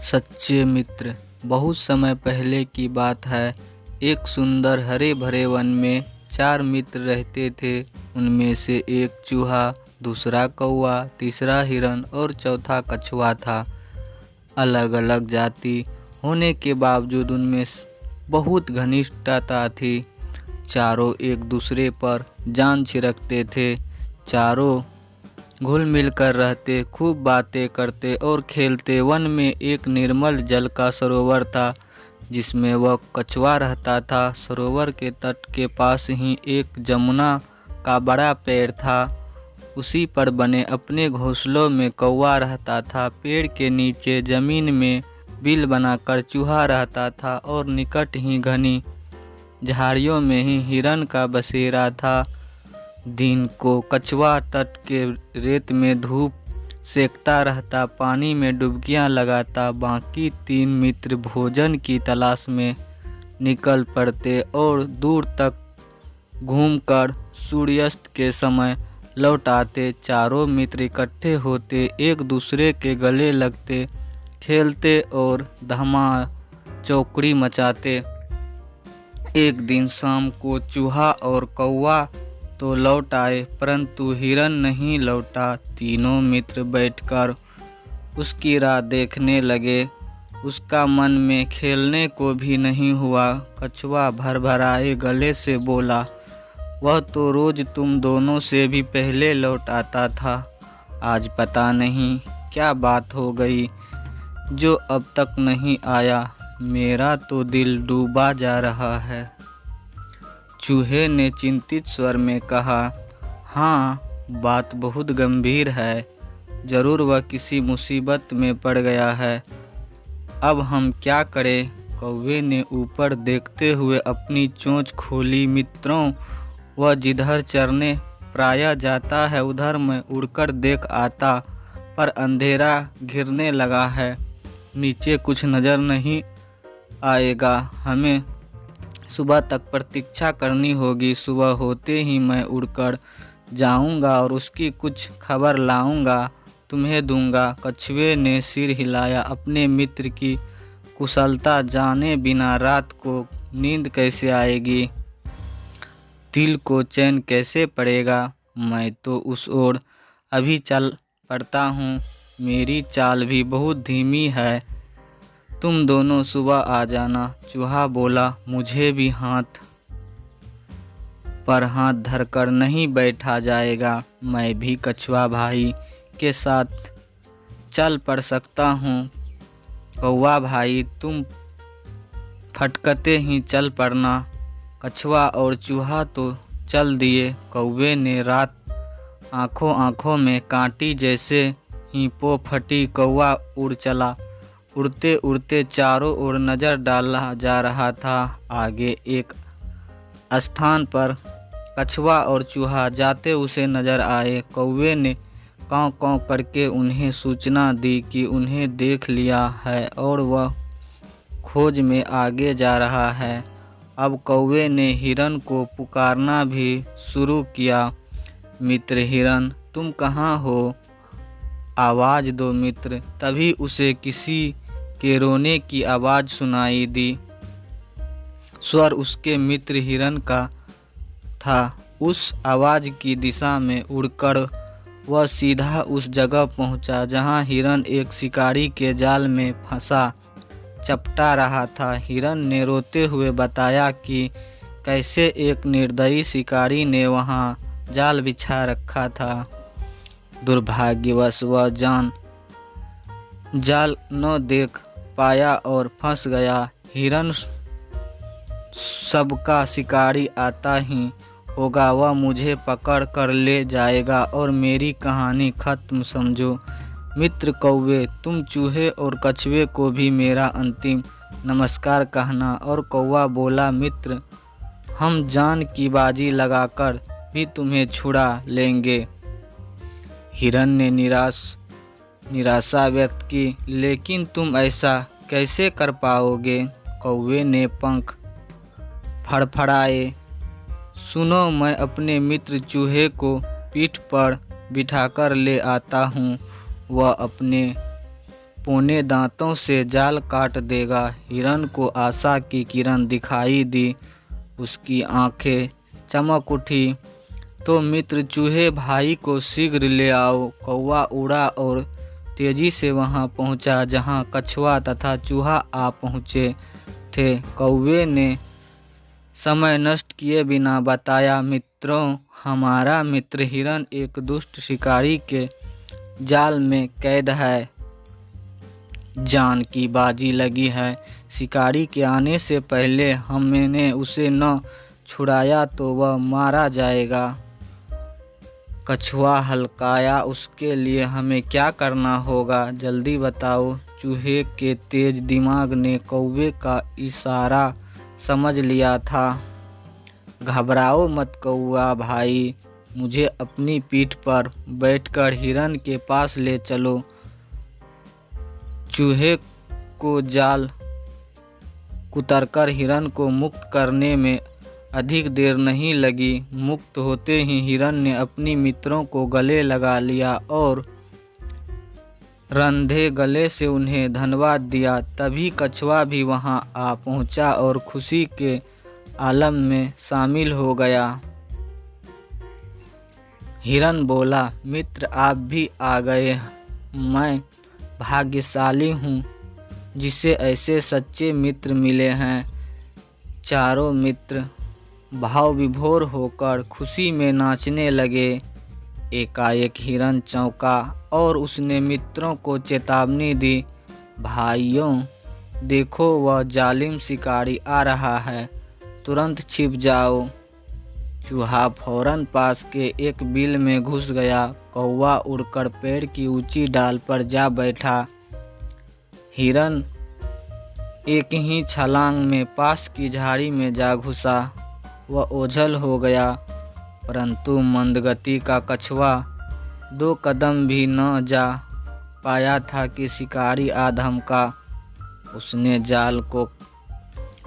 सच्चे मित्र। बहुत समय पहले की बात है। एक सुंदर हरे भरे वन में 4 मित्र रहते थे। उनमें से एक चूहा, दूसरा कौवा, तीसरा हिरन और चौथा कछुआ था। अलग अलग जाति होने के बावजूद उनमें बहुत घनिष्ठता थी। चारों एक दूसरे पर जान छिड़कते थे। चारों घुल मिल कर रहते, खूब बातें करते और खेलते। वन में एक निर्मल जल का सरोवर था जिसमें वह कछुआ रहता था। सरोवर के तट के पास ही एक जमुना का बड़ा पेड़ था। उसी पर बने अपने घोंसलों में कौवा रहता था। पेड़ के नीचे जमीन में बिल बनाकर चूहा रहता था और निकट ही घनी झाड़ियों में ही हिरन का बसेरा था। दिन को कछुआ तट के रेत में धूप सेकता रहता, पानी में डुबकियां लगाता। बाकी 3 मित्र भोजन की तलाश में निकल पड़ते और दूर तक घूमकर सूर्यास्त के समय लौट आते। चारों मित्र इकट्ठे होते, एक दूसरे के गले लगते, खेलते और धमा चौकड़ी मचाते। एक दिन शाम को चूहा और कौवा तो लौट आए, परंतु हिरन नहीं लौटा। तीनों मित्र बैठकर उसकी राह देखने लगे। उसका मन में खेलने को भी नहीं हुआ। कछुआ भरभराए गले से बोला, वह तो रोज तुम दोनों से भी पहले लौट आता था। आज पता नहीं क्या बात हो गई जो अब तक नहीं आया। मेरा तो दिल डूबा जा रहा है। चूहे ने चिंतित स्वर में कहा, हाँ, बात बहुत गंभीर है। जरूर वह किसी मुसीबत में पड़ गया है। अब हम क्या करें? कौवे ने ऊपर देखते हुए अपनी चोंच खोली। मित्रों, वह जिधर चरने प्रायः जाता है उधर मैं उड़कर देख आता, पर अंधेरा घिरने लगा है। नीचे कुछ नजर नहीं आएगा। हमें सुबह तक प्रतीक्षा करनी होगी। सुबह होते ही मैं उड़कर जाऊंगा और उसकी कुछ खबर लाऊंगा, तुम्हें दूंगा। कछुए ने सिर हिलाया। अपने मित्र की कुशलता जाने बिना रात को नींद कैसे आएगी? दिल को चैन कैसे पड़ेगा? मैं तो उस ओर अभी चल पड़ता हूँ। मेरी चाल भी बहुत धीमी है। तुम दोनों सुबह आ जाना। चूहा बोला, मुझे भी हाथ पर हाथ धरकर नहीं बैठा जाएगा। मैं भी कछुआ भाई के साथ चल पड़ सकता हूँ। कौवा भाई, तुम फटकते ही चल पड़ना। कछुआ और चूहा तो चल दिए। कौवे ने रात आंखों आंखों में कांटी जैसे ही पो फटी। कौवा उड़ चला। उड़ते उड़ते चारों ओर नजर डाला जा रहा था। आगे एक स्थान पर कछुआ और चूहा जाते उसे नजर आए। कौवे ने काँव काँव करके उन्हें सूचना दी कि उन्हें देख लिया है और वह खोज में आगे जा रहा है। अब कौवे ने हिरन को पुकारना भी शुरू किया, मित्र हिरन, तुम कहाँ हो? आवाज़ दो मित्र। तभी उसे किसी के रोने की आवाज़ सुनाई दी। स्वर उसके मित्र हिरन का था। उस आवाज़ की दिशा में उड़कर वह सीधा उस जगह पहुंचा जहां हिरन एक शिकारी के जाल में फंसा चपटा रहा था। हिरन ने रोते हुए बताया कि कैसे एक निर्दयी शिकारी ने वहां जाल बिछा रखा था। दुर्भाग्यवश वह जाल न देख पाया और फंस गया। हिरन सबका शिकारी आता ही होगा, वह मुझे पकड़ कर ले जाएगा और मेरी कहानी खत्म समझो। मित्र कौवे, तुम चूहे और कछुए को भी मेरा अंतिम नमस्कार कहना। और कौवा बोला, मित्र, हम जान की बाजी लगाकर भी तुम्हें छुड़ा लेंगे। हिरन ने निराशा व्यक्त की, लेकिन तुम ऐसा कैसे कर पाओगे? कौवे ने पंख फड़फड़ाए। सुनो, मैं अपने मित्र चूहे को पीठ पर बिठाकर ले आता हूँ। वह अपने पौने दांतों से जाल काट देगा। हिरन को आशा की किरण दिखाई दी, उसकी आंखें चमक उठी। तो मित्र चूहे भाई को शीघ्र ले आओ। कौवा उड़ा और तेजी से वहां पहुंचा जहां कछुआ तथा चूहा आ पहुंचे थे। कौवे ने समय नष्ट किए बिना बताया, मित्रों, हमारा मित्र हिरन एक दुष्ट शिकारी के जाल में कैद है। जान की बाजी लगी है। शिकारी के आने से पहले हमने उसे न छुड़ाया तो वह मारा जाएगा। कछुआ हल्काया, उसके लिए हमें क्या करना होगा, जल्दी बताओ। चूहे के तेज दिमाग ने कौवे का इशारा समझ लिया था। घबराओ मत कौवा भाई, मुझे अपनी पीठ पर बैठकर हिरन के पास ले चलो। चूहे को जाल कुतरकर हिरन को मुक्त करने में अधिक देर नहीं लगी। मुक्त होते ही हिरन ने अपनी मित्रों को गले लगा लिया और रंधे गले से उन्हें धन्यवाद दिया। तभी कछुआ भी वहां आ पहुंचा और खुशी के आलम में शामिल हो गया। हिरन बोला, मित्र आप भी आ गए। मैं भाग्यशाली हूँ जिसे ऐसे सच्चे मित्र मिले हैं। चारों मित्र भाव विभोर होकर खुशी में नाचने लगे। एकाएक हिरन चौंका और उसने मित्रों को चेतावनी दी, भाइयों देखो वह जालिम शिकारी आ रहा है, तुरंत छिप जाओ। चूहा फौरन पास के एक बिल में घुस गया। कौवा उड़कर पेड़ की ऊंची डाल पर जा बैठा। हिरन एक ही छलांग में पास की झाड़ी में जा घुसा। वह ओझल हो गया, परंतु मंदगति का कछुआ 2 कदम भी न जा पाया था कि शिकारी आ धमका। उसने जाल को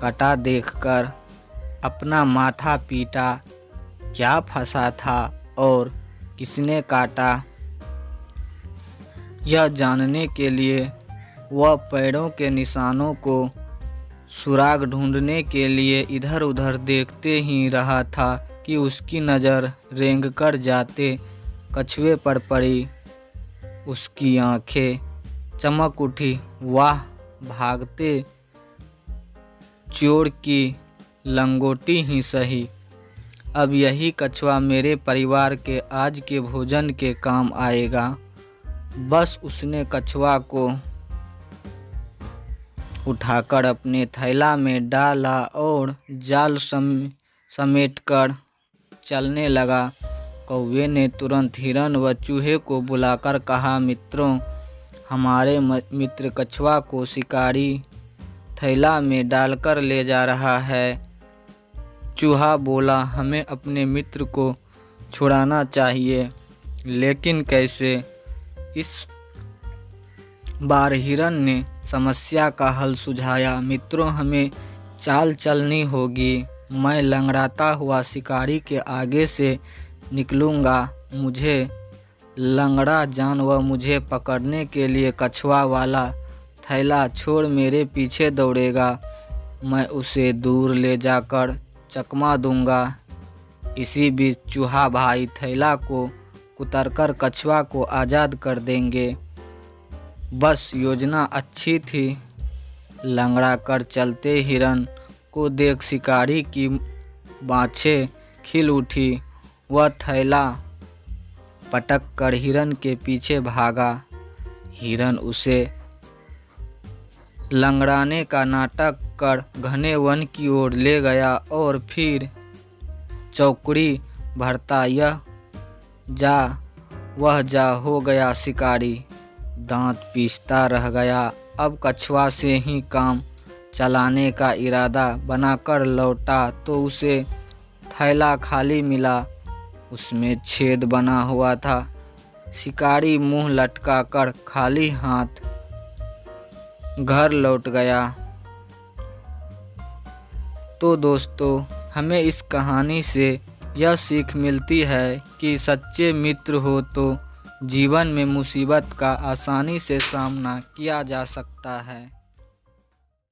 कटा देखकर अपना माथा पीटा। क्या फंसा था और किसने काटा, यह जानने के लिए वह पैरों के निशानों को सुराग ढूंढने के लिए इधर उधर देखते ही रहा था कि उसकी नज़र रेंग कर जाते कछुए पर पड़ी। उसकी आंखें चमक उठी। वाह, भागते चोर की लंगोटी ही सही। अब यही कछुआ मेरे परिवार के आज के भोजन के काम आएगा। बस उसने कछुआ को उठाकर अपने थैला में डाला और जाल समेटकर चलने लगा। कौवे ने तुरंत हिरन व चूहे को बुलाकर कहा, मित्रों, हमारे मित्र कछुआ को शिकारी थैला में डालकर ले जा रहा है। चूहा बोला, हमें अपने मित्र को छुड़ाना चाहिए, लेकिन कैसे? इस बार हिरन ने समस्या का हल सुझाया। मित्रों, हमें चाल चलनी होगी। मैं लंगड़ाता हुआ शिकारी के आगे से निकलूँगा। मुझे लंगड़ा जानवर मुझे पकड़ने के लिए कछुआ वाला थैला छोड़ मेरे पीछे दौड़ेगा। मैं उसे दूर ले जाकर चकमा दूंगा। इसी बीच चूहा भाई थैला को कुतरकर कछुआ को आज़ाद कर देंगे। बस योजना अच्छी थी। लंगड़ा कर चलते हिरन को देख शिकारी की बाँछें खिल उठी। वह थैला पटक कर हिरन के पीछे भागा। हिरन उसे लंगड़ाने का नाटक कर घने वन की ओर ले गया और फिर चौकड़ी भरता यह जा वह जा हो गया। शिकारी दांत पीसता रह गया। अब कछुआ से ही काम चलाने का इरादा बनाकर लौटा तो उसे थैला खाली मिला। उसमें छेद बना हुआ था। शिकारी मुंह लटकाकर खाली हाथ घर लौट गया। तो दोस्तों, हमें इस कहानी से यह सीख मिलती है कि सच्चे मित्र हो तो जीवन में मुसीबत का आसानी से सामना किया जा सकता है।